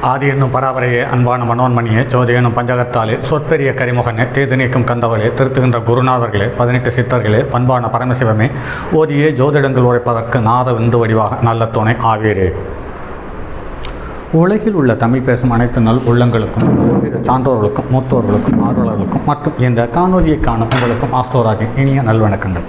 ஆதி என்னும் பராபரையே அன்பான மனோன்மணியே ஜோதி என்னும் பஞ்சகத்தாலே சொற்பெரிய கரிமுகனே தேது நீக்கும் கந்தவளே திருத்துகின்ற குருநாதர்களே 18 சித்தர்களே பண்பான பரமசிவமே ஓதியே ஜோதிடங்கள் உரைப்பதற்கு நாத விந்து வடிவாக நல்ல துணை ஆவீரே. உலகில் உள்ள தமிழ் பேசும் அனைத்து நல் உள்ளங்களுக்கும் சான்றோர்களுக்கும் மூத்தோர்களுக்கும் ஆர்வலர்களுக்கும் மற்றும் இந்த காணொலியை காணும் உங்களுக்கும் ஆஸ்தோராஜின் இனிய நல்வணக்கங்கள்.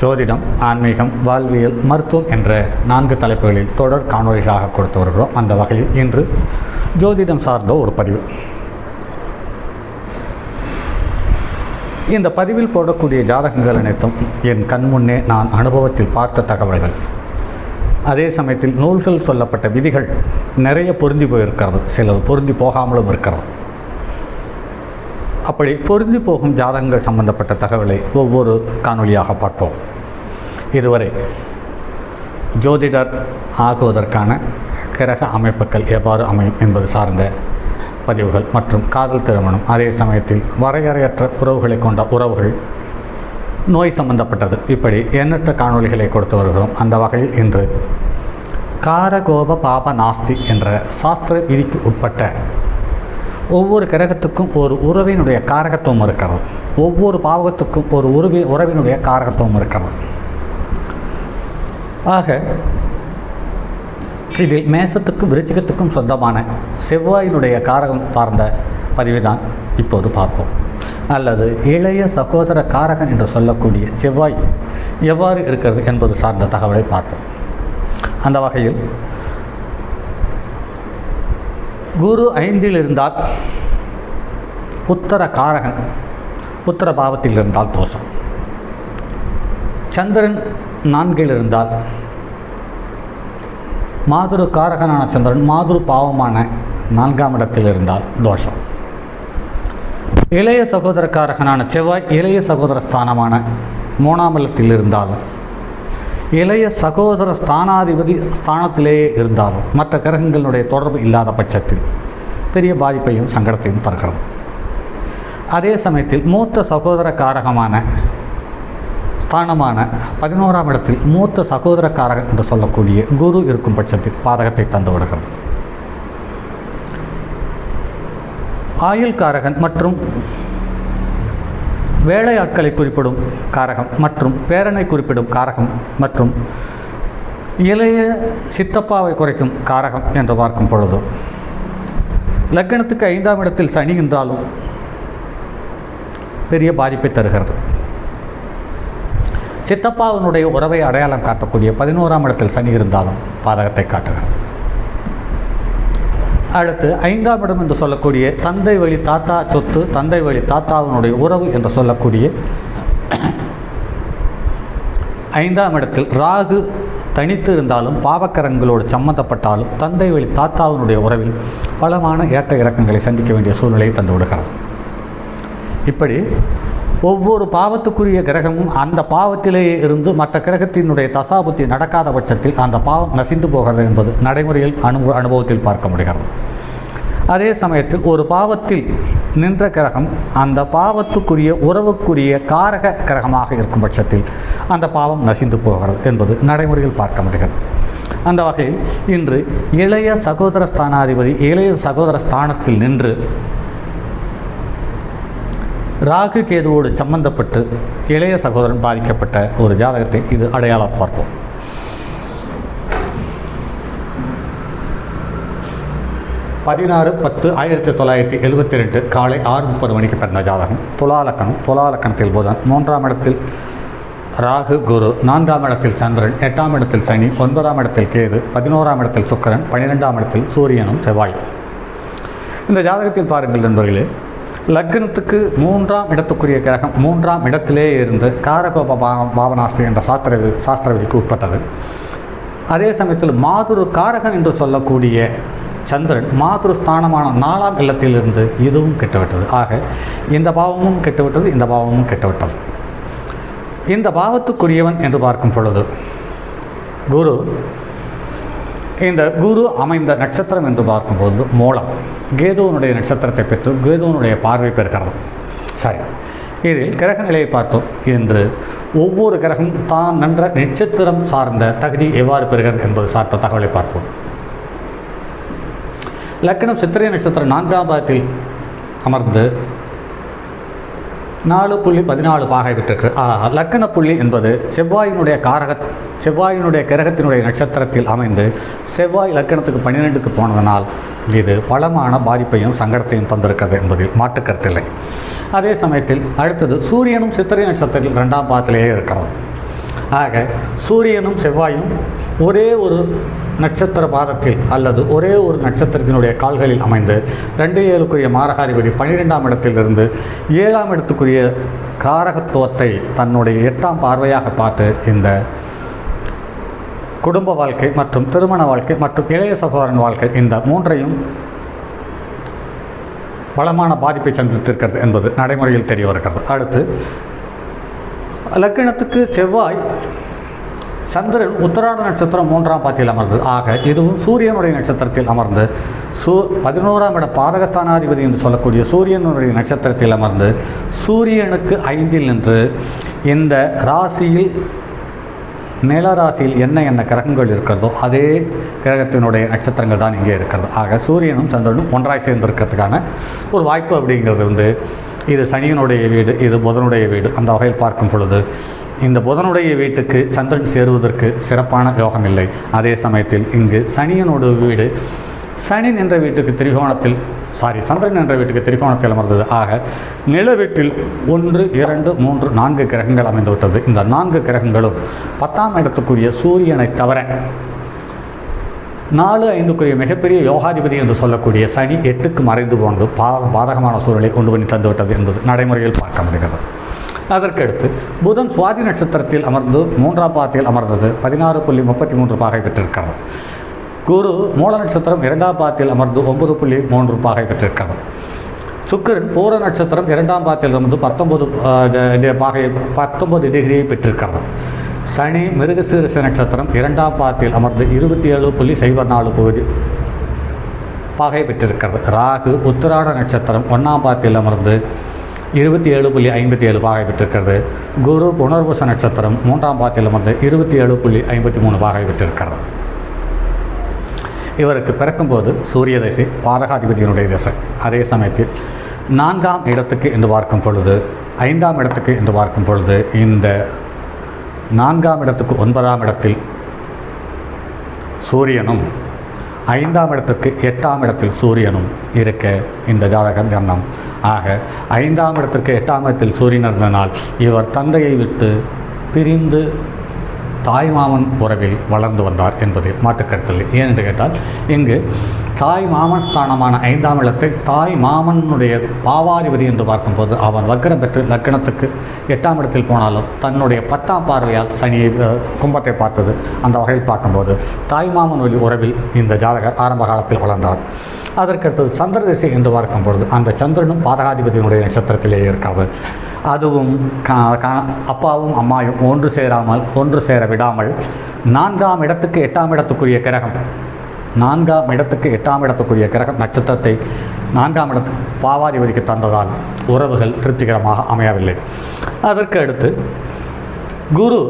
ஜோதிடம், ஆன்மீகம், வாழ்வியல், மருத்துவம் என்ற 4 தலைப்புகளில் தொடர் காணொலிகளாக கொடுத்து வருகிறோம். அந்த வகையில் இன்று ஜோதிடம் சார்ந்த ஒரு பதிவு. இந்த பதிவில் போடக்கூடிய ஜாதகங்கள் அனைத்தும் என் கண்முன்னே நான் அனுபவத்தில் பார்த்த தகவல்கள். அதே சமயத்தில் நூல்கள் சொல்லப்பட்ட விதிகள் நிறைய பொருந்தி போயிருக்கிறது, சிலது பொருந்தி போகாமலும் இருக்கிறது. அப்படி பொருந்தி போகும் ஜாதகங்கள் சம்பந்தப்பட்ட தகவலை ஒவ்வொரு காணொலியாக பார்ப்போம். இதுவரை ஜோதிடர் ஆகுவதற்கான கிரக அமைப்புகள் எவ்வாறு அமையும் என்பது சார்ந்த பதிவுகள் மற்றும் காதல் திருமணம், அதே சமயத்தில் வரையறையற்ற உறவுகளை கொண்ட உறவுகள், நோய் சம்பந்தப்பட்டது, இப்படி எண்ணற்ற காணொலிகளை கொடுத்து வருகிறோம். அந்த வகையில் இன்று காரகோப பாப நாஸ்தி என்ற சாஸ்திர விதிக்கு உட்பட்ட ஒவ்வொரு கிரகத்துக்கும் ஒரு உறவினுடைய காரகத்துவம் இருக்கிறது, ஒவ்வொரு பாவகத்துக்கும் ஒரு உறவினுடைய காரகத்துவம் இருக்கிறது. ஆக இதில் மேசத்துக்கும் விருச்சிகத்துக்கும் சொந்தமான செவ்வாயினுடைய காரகம் சார்ந்த பதிவை தான் இப்போது பார்ப்போம். அல்லது இளைய சகோதர காரகன் என்று சொல்லக்கூடிய செவ்வாய் எவ்வாறு இருக்கிறது என்பது சார்ந்த தகவலை பார்ப்போம். அந்த வகையில் குரு 5இல் இருந்தால் புத்திர காரகன், புத்திர பாவத்தில் இருந்தால் தோஷம். சந்திரன் 4இல் இருந்தால் மாதுரு காரகனான சந்திரன் மாதுரு பாவமான 4ஆம் இடத்தில் இருந்தால் தோஷம். இளைய சகோதர காரகனான செவ்வாய் இளைய சகோதர ஸ்தானமான 3ஆம் இடத்தில் இருந்தாலும், இளைய சகோதர ஸ்தானாதிபதி ஸ்தானத்திலேயே இருந்தாலும் மற்ற கிரகங்களுடைய தொடர்பு இல்லாத பட்சத்தில் பெரிய பாதிப்பையும் சங்கடத்தையும் தருகிறது. அதே சமயத்தில் மூத்த சகோதர காரகமான ஸ்தானமான 11ஆம் இடத்தில் மூத்த சகோதர காரகம் என்று சொல்லக்கூடிய குரு இருக்கும் பட்சத்தில் பாதகத்தை தந்து விடுகிறது. ஆயுள் காரகன் மற்றும் வேலையாட்களை குறிப்பிடும் காரகம் மற்றும் பேரனை குறிப்பிடும் காரகம் மற்றும் இளைய சித்தப்பாவை குறைக்கும் காரகம் என்று பார்க்கும் பொழுது லக்னத்துக்கு 5ஆம் இடத்தில் சனி என்றாலும் பெரிய பாதிப்பை தருகிறது. சித்தப்பாவினுடைய உறவை அடையாளம் காட்டக்கூடிய 11ஆம் இடத்தில் சனி இருந்தாலும் பாதகத்தை காட்டுகிறது. அடுத்து 5ஆம் இடம் என்று சொல்லக்கூடிய தந்தை வழி தாத்தா சொத்து, தந்தை வழி தாத்தாவினுடைய உறவு என்று சொல்லக்கூடிய 5ஆம் இடத்தில் ராகு தனித்து இருந்தாலும் பாவக்கரங்களோடு சம்பந்தப்பட்டாலும் தந்தை வழி தாத்தாவினுடைய உறவில் பலமான ஏற்ற இறக்கங்களை சந்திக்க வேண்டிய சூழ்நிலையை தந்து விடுகிறது. இப்படி ஒவ்வொரு பாவத்துக்குரிய கிரகமும் அந்த பாவத்திலேயே இருந்து மற்ற கிரகத்தினுடைய தசாபுத்தி நடக்காத பட்சத்தில் அந்த பாவம் நசிந்து போகிறது என்பது நடைமுறையில் அனுபவத்தில் பார்க்க முடிகிறது. அதே சமயத்தில் ஒரு பாவத்தில் நின்ற கிரகம் அந்த பாவத்துக்குரிய உறவுக்குரிய காரக கிரகமாக இருக்கும் பட்சத்தில் அந்த பாவம் நசிந்து போகிறது என்பது நடைமுறையில் பார்க்க முடிகிறது. அந்த வகையில் இன்று இளைய சகோதர ஸ்தானாதிபதி இளைய சகோதர ஸ்தானத்தில் நின்று ராகு கேதுவோடு சம்பந்தப்பட்டு இளைய சகோதரன் பாதிக்கப்பட்ட ஒரு ஜாதகத்தை இது அடையாளம் பார்ப்போம். பதினாறு 10/1972 காலை 6:30 மணிக்கு பிறந்த ஜாதகம். துலாலக்கணத்தில் புதன், 3ஆம் இடத்தில் ராகு குரு, 4ஆம் இடத்தில் சந்திரன், 8ஆம் இடத்தில் சனி, 9ஆம் இடத்தில் கேது, 11ஆம் இடத்தில் சுக்கிரன், 12ஆம் இடத்தில் சூரியனும் செவ்வாய். இந்த ஜாதகத்தில் பாருங்கள் நண்பர்களே, லக்னத்துக்கு 3ஆம் இடத்துக்குரிய கிரகம் 3ஆம் இடத்திலே இருந்து காரகோப பாவனாஸ்தி என்ற சாஸ்திர விதிக்கு உட்பட்டது. அதே சமயத்தில் மாதுரு காரகன் என்று சொல்லக்கூடிய சந்திரன் மாதுரு ஸ்தானமான 4ஆம் இல்லத்திலிருந்து இதுவும் கெட்டுவிட்டது. ஆக இந்த பாவமும் கெட்டுவிட்டது, இந்த பாவமும் கெட்டுவிட்டது. இந்த பாவத்துக்குரியவன் என்று பார்க்கும் பொழுது குரு, இந்த குரு அமைந்த நட்சத்திரம் என்று பார்க்கும்போது மூலம் கேதுவனுடைய நட்சத்திரத்தை பெற்று கேதுவனுடைய பார்வை பெறுகிறது. சரி, இதில் கிரக நிலையை பார்த்தோம். என்று ஒவ்வொரு கிரகம் தான் நன்ற நட்சத்திரம் சார்ந்த தகுதி எவ்வாறு பெறுகிறது என்பது சார்ந்த தகவலை பார்ப்போம். லக்னம் சித்திரை நட்சத்திரம் 4ஆம் பாதத்தில் அமர்ந்து 4.14 பாகை பெற்றிருக்கு. லக்கண புள்ளி என்பது செவ்வாயினுடைய கிரகத்தினுடைய நட்சத்திரத்தில் அமைந்து செவ்வாய் லக்கணத்துக்கு 12க்கு போனதனால் இது பலமான பாதிப்பையும் சங்கடத்தையும் தந்திருக்கிறது என்பதில் மாற்றுக்கருத்தில்லை. அதே சமயத்தில் அடுத்தது சூரியனும் சித்திரை நட்சத்திரத்தில் 2ஆம் பாதத்திலேயே இருக்கிறது. ஆக சூரியனும் செவ்வாயும் ஒரே ஒரு நட்சத்திர பாதத்தில் அல்லது ஒரே ஒரு நட்சத்திரத்தினுடைய கால்களில் அமைந்து 2-7க்குரிய மாரகாதிபதி 12ஆம் இடத்திலிருந்து 7ஆம் இடத்துக்குரிய காரகத்துவத்தை தன்னுடைய 8ஆம் பார்வையாக பார்த்து இந்த குடும்ப வாழ்க்கை மற்றும் திருமண வாழ்க்கை மற்றும் இளைய சகோதரன் வாழ்க்கை இந்த மூன்றையும் பலமான பாதிப்பை சந்தித்திருக்கிறது என்பது நடைமுறையில் தெரிய வருகிறது. அடுத்து லக்கணத்துக்கு செவ்வாய் சந்திரன் உத்தராட நட்சத்திரம் 3ஆம் பாதத்தில் அமர்ந்தது. ஆக இதுவும் சூரியனுடைய நட்சத்திரத்தில் அமர்ந்து 11ஆம் இட பாதகஸ்தானாதிபதி என்று சொல்லக்கூடிய சூரியனுடைய நட்சத்திரத்தில் அமர்ந்து சூரியனுக்கு 5இல் நின்று இந்த ராசியில் நில ராசியில் என்ன கிரகங்கள் இருக்கிறதோ அதே கிரகத்தினுடைய நட்சத்திரங்கள் தான் இங்கே இருக்கிறது. ஆக சூரியனும் சந்திரனும் ஒன்றாய் சேர்ந்திருக்கிறதுக்கான ஒரு வாய்ப்பு அப்படிங்கிறது இது சனியனுடைய வீடு, இது புதனுடைய வீடு. அந்த வகையில் பார்க்கும் பொழுது இந்த புதனுடைய வீட்டுக்கு சந்திரன் சேருவதற்கு சிறப்பான யோகம் இல்லை. அதே சமயத்தில் இங்கு சனியனோட வீடு சனி என்ற வீட்டுக்கு சந்திரன் என்ற வீட்டுக்கு திரிகோணத்தில் அமர்ந்தது. ஆக நில வீட்டில் 1, 2, 3, 4 கிரகங்கள் அமைந்துவிட்டது. இந்த 4 கிரகங்களும் 10ஆம் இடத்துக்குரிய சூரியனை தவிர 4, 5க்குரிய மிகப்பெரிய யோகாதிபதி என்று சொல்லக்கூடிய சனி 8க்கு மறைந்து போனது பாதகமான சூழலை கொண்டு பண்ணி தந்துவிட்டது என்பது நடைமுறையில் பார்க்க முடிகிறது. அதற்கடுத்து புதன் சுவாதி நட்சத்திரத்தில் அமர்ந்து 3ஆம் பாதத்தில் அமர்ந்தது 16.33 பாகை பெற்றிருக்கிறது. குரு மூல நட்சத்திரம் 2ஆம் பாதத்தில் அமர்ந்து 9.3 பாகை பெற்றிருக்கிறது. சுக்கிரன் பூர நட்சத்திரம் 2ஆம் பாதத்தில் இருந்து 19 டிகிரியை பெற்றிருக்கிறது. சனி மிருகசீரிஷ நட்சத்திரம் 2ஆம் பாதத்தில் அமர்ந்து 27.04 பாகை பெற்றிருக்கிறது. ராகு உத்திராட நட்சத்திரம் 1ஆம் பாதத்தில் அமர்ந்து 27.57 பாகை பெற்றிருக்கிறது. குரு புனர்பூச நட்சத்திரம் 3ஆம் பாதத்தில் அமர்ந்து 27.53 பாகை பெற்றிருக்கிறது. இவருக்கு பிறக்கும்போது சூரிய திசை பாதகாதிபதியினுடைய திசை. அதே சமயத்தில் 4ஆம் இடத்துக்கு என்று பார்க்கும் பொழுது 5ஆம் இடத்துக்கு என்று பார்க்கும் பொழுது இந்த 4ஆம் இடத்துக்கு 9ஆம் இடத்தில் சூரியனும் 5ஆம் இடத்துக்கு 8ஆம் இடத்தில் சூரியனும் இருக்க இந்த ஜாதகம் ஜன்னம். ஆக 5ஆம் இடத்திற்கு 8ஆம் இடத்தில் சூரியன் இருந்தனால் இவர் தந்தையை விட்டு பிரிந்து தாய் மாமன் உறவில் வளர்ந்து வந்தார் என்பதில் மாற்றுக்கருத்தில்லை. ஏனென்று கேட்டால் இங்கு தாய் மாமன் ஸ்தானமான 5ஆம் இடத்தை தாய் மாமனுடைய பாவாதிபதி என்று பார்க்கும்போது அவன் வக்கரம் பெற்று லக்கணத்துக்கு 8ஆம் இடத்தில் போனாலும் தன்னுடைய 10ஆம் பார்வையால் சனியை கும்பத்தை பார்த்தது. அந்த வகையில் பார்க்கும்போது தாய் மாமன் வழி உறவில் இந்த ஜாதகர் ஆரம்ப காலத்தில் வளர்ந்தார். அதற்கடுத்தது சந்திர திசை என்று பார்க்கும் பொழுது அந்த சந்திரனும் பாதகாதிபதியினுடைய நட்சத்திரத்திலே இருக்காது. அதுவும் அப்பாவும் அம்மாயும் ஒன்று சேர விடாமல் 4ஆம் இடத்துக்கு 8ஆம் இடத்துக்குரிய கிரகம் 4ஆம் இடத்துக்கு 8ஆம் இடத்துக்குரிய கிரகம் நட்சத்திரத்தை 4ஆம் இடத்துக்கு பாவாதிபதிக்கு தந்ததால் உறவுகள் திருப்திகரமாக அமையவில்லை. அதற்கு அடுத்து குரு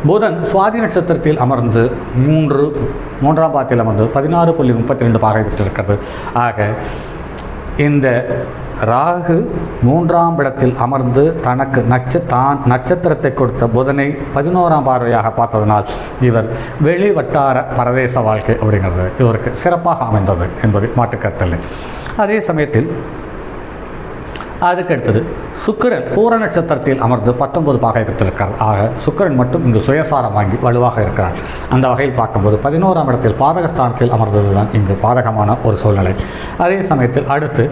புதன் சுவாதி நட்சத்திரத்தில் அமர்ந்து 3ஆம் பாதத்தில் அமர்ந்து 16.32 பாகை பெற்றிருக்கிறது. ஆக இந்த ராகு 3ஆம் இடத்தில் அமர்ந்து தனக்கு நட்சத்திரத்தை கொடுத்த புதனை 11ஆம் பார்வையாக பார்த்ததனால் இவர் வெளி வட்டார பரதேச வாழ்க்கை அப்படிங்கிறது இவருக்கு சிறப்பாக அமைந்தது என்பது மாற்றுக்கருத்தில்லை. அதே சமயத்தில் அதுக்கடுத்தது சுக்கிரன் பூர நட்சத்திரத்தில் அமர்ந்து 19 பாகை பெற்றிருக்கிறார். ஆக சுக்கிரன் மட்டும் இங்கு சுயசாரம் வாங்கி வலுவாக இருக்கிறார். அந்த வகையில் பார்க்கும்போது 11ஆம் இடத்தில் பாதகஸ்தானத்தில் அமர்ந்தது தான் இங்கு பாதகமான ஒரு சூழ்நிலை. அதே சமயத்தில் அடுத்து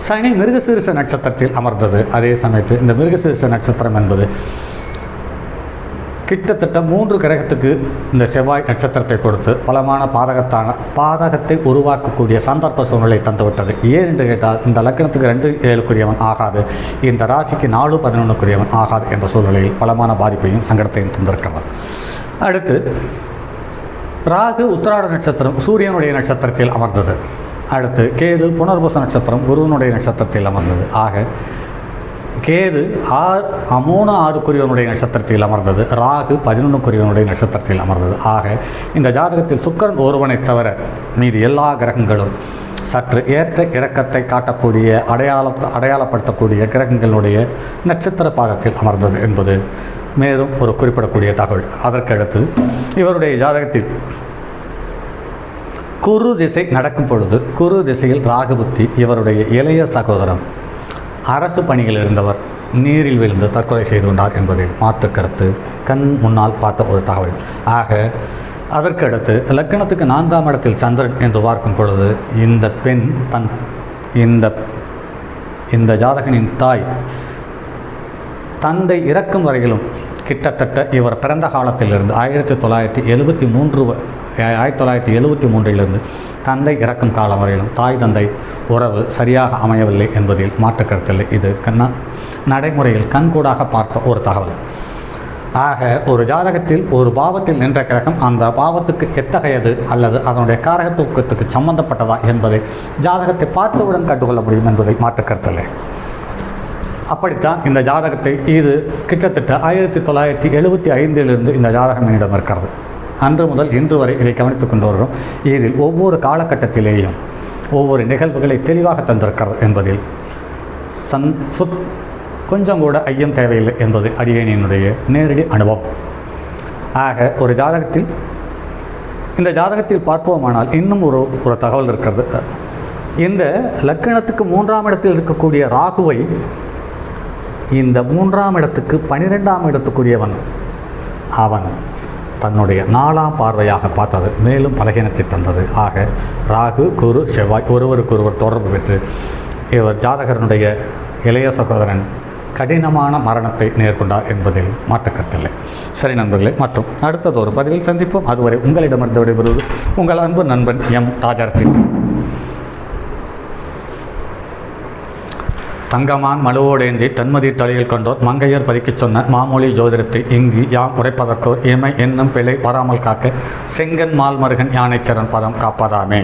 சனி மிருகசீரிஷ நட்சத்திரத்தில் அமர்ந்தது. அதே சமயத்தில் இந்த மிருகசீரிஷ நட்சத்திரம் என்பது கிட்டத்தட்ட 3 கிரகத்துக்கு இந்த செவ்வாய் நட்சத்திரத்தை கொடுத்து பலமான பாதகத்தை உருவாக்கக்கூடிய சந்தர்ப்ப சூழ்நிலை தந்துவிட்டது. ஏன் என்று கேட்டால் இந்த லக்கணத்துக்கு 2-7க்குரியவன் ஆகாது, இந்த ராசிக்கு 4-11க்குரியவன் ஆகாது என்ற சூழ்நிலையில் பலமான பாதிப்பையும் சங்கடத்தையும் தந்திருக்கிறார். அடுத்து ராகு உத்திராட நட்சத்திரம் சூரியனுடைய நட்சத்திரத்தில் அமர்ந்தது. அடுத்து கேது புனர்பூச நட்சத்திரம் குருவனுடைய நட்சத்திரத்தில் அமர்ந்தது. ஆக கேது 3-6க்குரியவனுடைய நட்சத்திரத்தில் அமர்ந்தது. ராகு 11க்குரியவனுடைய நட்சத்திரத்தில் அமர்ந்தது. ஆக இந்த ஜாதகத்தில் சுக்கிரன் ஒருவனை தவிர மீது எல்லா கிரகங்களும் சற்று ஏற்ற இறக்கத்தை காட்டக்கூடிய அடையாளப்படுத்தக்கூடிய கிரகங்களுடைய நட்சத்திர பாகத்தில் அமர்ந்தது என்பது மேலும் ஒரு குறிப்பிடக்கூடிய தகவல். அதற்கடுத்து இவருடைய ஜாதகத்தில் குரு திசை நடக்கும் பொழுது குரு திசையில் ராகு புத்தி இவருடைய இளைய சகோதரன் அரசு பணியில் இருந்தவர் நீரில் விழுந்து தற்கொலை செய்து கொண்டார் என்பதில் மாற்று கருத்து கண் முன்னால் பார்த்த ஒரு தகவல். ஆக அதற்கடுத்து லக்கணத்துக்கு 4ஆம் இடத்தில் சந்திரன் என்று பார்க்கும் பொழுது இந்த பெண் இந்த ஜாதகனின் தாய் தந்தை இறக்கும் வரையிலும் கிட்டத்தட்ட இவர் பிறந்த காலத்திலிருந்து 1973 தந்தை இறக்கும் காலம் வரையிலும் தாய் தந்தை உறவு சரியாக அமையவில்லை என்பதில் மாற்றுக்கருத்தில்லை. இது நடைமுறையில் கண்கூடாக பார்த்த ஒரு தகவல். ஆக ஒரு ஜாதகத்தில் ஒரு பாவத்தில் நின்ற கிரகம் அந்த பாவத்துக்கு எத்தகையது அல்லது அதனுடைய காரகத்துவத்துக்கு சம்பந்தப்பட்டதா என்பதை ஜாதகத்தை பார்த்தவுடன் கண்டுகொள்ள முடியும் என்பதை மாற்றுக்கருத்தில்லை. அப்படித்தான் இந்த ஜாதகத்தை இது கிட்டத்தட்ட 1975 இந்த ஜாதகம் என்னிடம் இருக்கிறது. அன்று முதல் இன்று வரை இதை கவனித்துக் கொண்டு வருகிறோம். இதில் ஒவ்வொரு காலகட்டத்திலேயும் ஒவ்வொரு நிகழ்வுகளை தெளிவாக தந்திருக்கிறது என்பதில் கொஞ்சம் கூட ஐயம் தேவையில்லை என்பது அடியேனினுடைய நேரடி அனுபவம். ஆக ஒரு ஜாதகத்தில் இந்த ஜாதகத்தில் பார்ப்போமானால் இன்னும் ஒரு தகவல் இருக்கிறது. இந்த லக்கணத்துக்கு 3ஆம் இடத்தில் இருக்கக்கூடிய ராகுவை இந்த 3ஆம் இடத்துக்கு 12ஆம் இடத்துக்குரியவன் அவன் தன்னுடைய 4ஆம் பார்வையாக பார்த்தது மேலும் பலகீனத்தை தந்தது. ஆக ராகு குரு செவ்வாய் ஒருவருக்கொருவர் தொடர்பு பெற்று இவர் ஜாதகரனுடைய இளைய சகோதரன் கடினமான மரணத்தை நேர்கொண்டார் என்பதில் மாற்றுக்கருத்தில்லை. சரி நண்பர்களே, மற்றும் அடுத்தது ஒரு பதிவில் சந்திப்போம். அதுவரை உங்களிடமிருந்து விடைபெறுவது உங்கள் அன்பு நண்பன் எம் ராஜார்த்தி. தங்கமான் மழுவோடேந்தி தன்மதி தலையில் கொண்டோர் மங்கையர் பதிக்கச் சொன்ன மாமொழி ஜோதிடத்தை இங்கு யாம் உரைப்பதற்கோ இமை என்னும் பிழை வராமல் காக்க செங்கன் மால்மருகன் யானைச்சரன் பதம் காப்பதாமே.